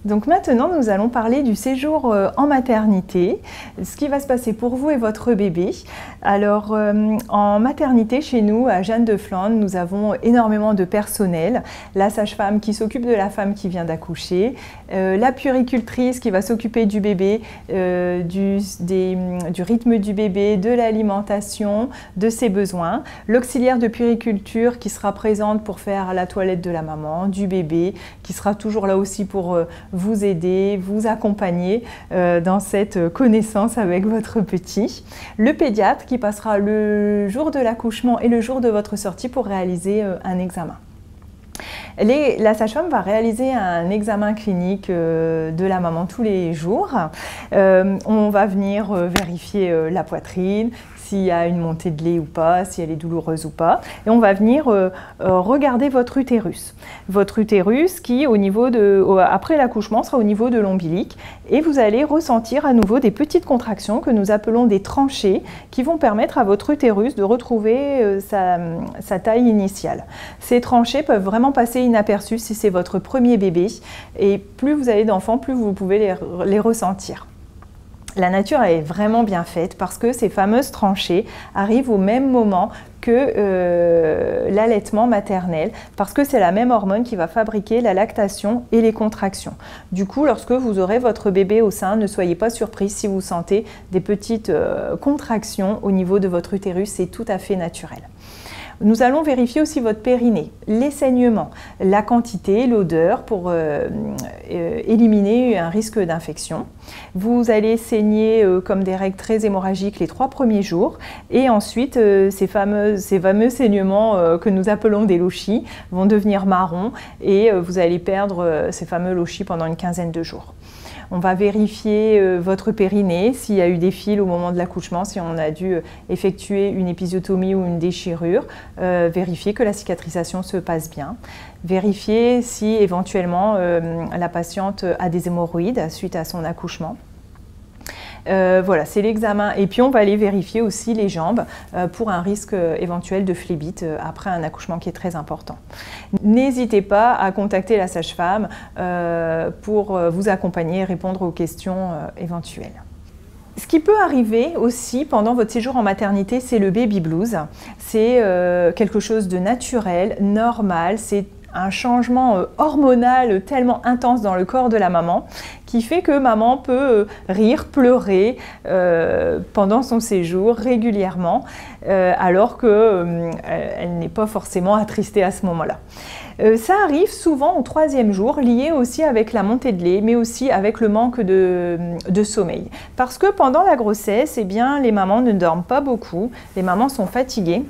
Donc maintenant, nous allons parler du séjour en maternité, ce qui va se passer pour vous et votre bébé. Alors, en maternité, chez nous, à Jeanne de Flandre, nous avons énormément de personnel. La sage-femme qui s'occupe de la femme qui vient d'accoucher, la puéricultrice qui va s'occuper du bébé, du rythme du bébé, de l'alimentation, de ses besoins, l'auxiliaire de puériculture qui sera présente pour faire la toilette de la maman, du bébé, qui sera toujours là aussi pour vous aider, vous accompagner dans cette connaissance avec votre petit. Le pédiatre qui passera le jour de l'accouchement et le jour de votre sortie pour réaliser un examen. La sage-femme va réaliser un examen clinique de la maman tous les jours. On va venir vérifier la poitrine, s'il y a une montée de lait ou pas, si elle est douloureuse ou pas. Et on va venir regarder votre utérus. Votre utérus qui, après l'accouchement, sera au niveau de l'ombilic. Et vous allez ressentir à nouveau des petites contractions que nous appelons des tranchées qui vont permettre à votre utérus de retrouver sa taille initiale. Ces tranchées peuvent vraiment passer inaperçues si c'est votre premier bébé. Et plus vous avez d'enfants, plus vous pouvez les ressentir. La nature est vraiment bien faite parce que ces fameuses tranchées arrivent au même moment que l'allaitement maternel, parce que c'est la même hormone qui va fabriquer la lactation et les contractions. Du coup, lorsque vous aurez votre bébé au sein, ne soyez pas surpris si vous sentez des petites contractions au niveau de votre utérus, c'est tout à fait naturel. Nous allons vérifier aussi votre périnée, les saignements, la quantité, l'odeur pour éliminer un risque d'infection. Vous allez saigner comme des règles très hémorragiques les 3 premiers jours et ensuite ces fameux saignements que nous appelons des lochies vont devenir marrons et vous allez perdre ces fameux lochies pendant une quinzaine de jours. On va vérifier votre périnée, s'il y a eu des fils au moment de l'accouchement, si on a dû effectuer une épisiotomie ou une déchirure, vérifier que la cicatrisation se passe bien, vérifier si éventuellement la patiente a des hémorroïdes suite à son accouchement. Voilà, c'est l'examen. Et puis on va aller vérifier aussi les jambes pour un risque éventuel de phlébite après un accouchement qui est très important. N'hésitez pas à contacter la sage-femme pour vous accompagner et répondre aux questions éventuelles. Ce qui peut arriver aussi pendant votre séjour en maternité, c'est le baby blues. C'est quelque chose de naturel, normal, c'est un changement hormonal tellement intense dans le corps de la maman qui fait que maman peut rire, pleurer pendant son séjour régulièrement alors qu'elle n'est pas forcément attristée à ce moment-là. Ça arrive souvent au 3e jour, lié aussi avec la montée de lait, mais aussi avec le manque de sommeil. Parce que pendant la grossesse, eh bien, les mamans ne dorment pas beaucoup, les mamans sont fatiguées.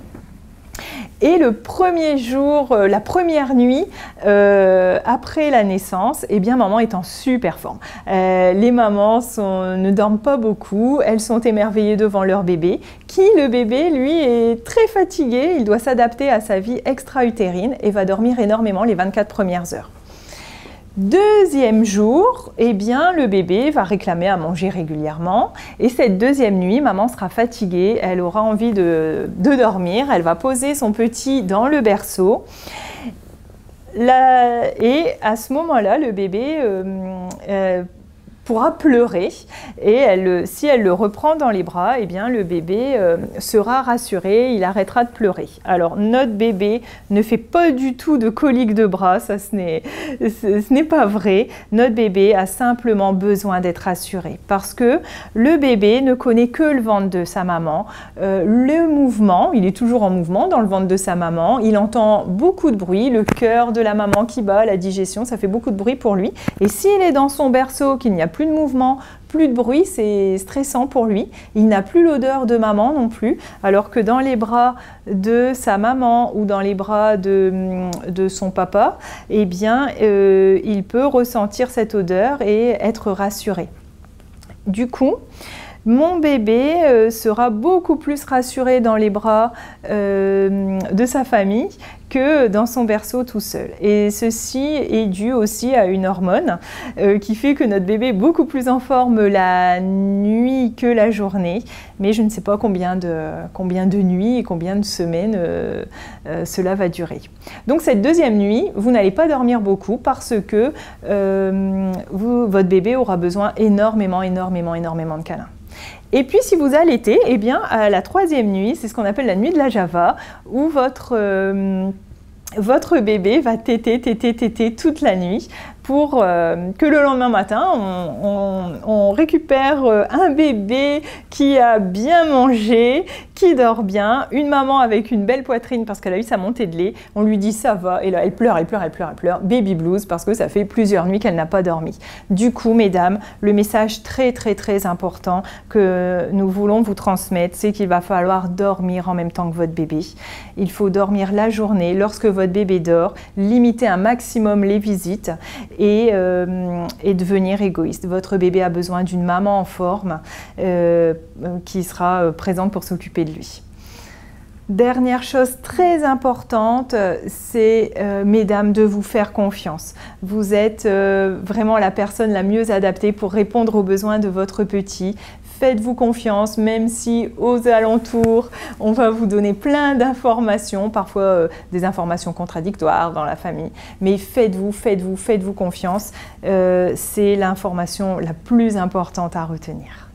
Et le premier jour, la première nuit après la naissance, eh bien maman est en super forme. Les mamans ne dorment pas beaucoup, elles sont émerveillées devant leur bébé, le bébé lui est très fatigué, il doit s'adapter à sa vie extra-utérine et va dormir énormément les 24 premières heures. 2e jour, eh bien, le bébé va réclamer à manger régulièrement et cette 2e nuit, maman sera fatiguée, elle aura envie de dormir, elle va poser son petit dans le berceau et à ce moment-là, le bébé pourra pleurer et si elle le reprend dans les bras, eh bien, le bébé sera rassuré, il arrêtera de pleurer. Alors notre bébé ne fait pas du tout de coliques de bras, ça ce n'est pas vrai. Notre bébé a simplement besoin d'être rassuré parce que le bébé ne connaît que le ventre de sa maman, le mouvement, il est toujours en mouvement dans le ventre de sa maman, il entend beaucoup de bruit, le cœur de la maman qui bat, la digestion, ça fait beaucoup de bruit pour lui et s'il est dans son berceau, qu'il n'y a plus de mouvement, plus de bruit, c'est stressant pour lui. Il n'a plus l'odeur de maman non plus, alors que dans les bras de sa maman ou dans les bras de son papa, eh bien, il peut ressentir cette odeur et être rassuré. Du coup, mon bébé sera beaucoup plus rassuré dans les bras de sa famille que dans son berceau tout seul. Et ceci est dû aussi à une hormone qui fait que notre bébé est beaucoup plus en forme la nuit que la journée, mais je ne sais pas combien de nuits et combien de semaines cela va durer. Donc cette deuxième nuit, vous n'allez pas dormir beaucoup parce que votre bébé aura besoin énormément de câlins. Et puis si vous allaitez, eh bien à la troisième nuit, c'est ce qu'on appelle la nuit de la Java, où votre bébé va téter toute la nuit pour que le lendemain matin, on récupère un bébé qui a bien mangé, qui dort bien, une maman avec une belle poitrine parce qu'elle a eu sa montée de lait, on lui dit ça va, et là elle pleure, baby blues parce que ça fait plusieurs nuits qu'elle n'a pas dormi. Du coup, mesdames, le message très important que nous voulons vous transmettre, c'est qu'il va falloir dormir en même temps que votre bébé. Il faut dormir la journée lorsque votre bébé dort, limiter un maximum les visites et devenir égoïste. Votre bébé a besoin d'une maman en forme qui sera présente pour s'occuper de lui. Dernière chose très importante, c'est, mesdames, de vous faire confiance. Vous êtes vraiment la personne la mieux adaptée pour répondre aux besoins de votre petit. Faites-vous confiance, même si aux alentours, on va vous donner plein d'informations, parfois des informations contradictoires dans la famille. Mais faites-vous confiance. C'est l'information la plus importante à retenir.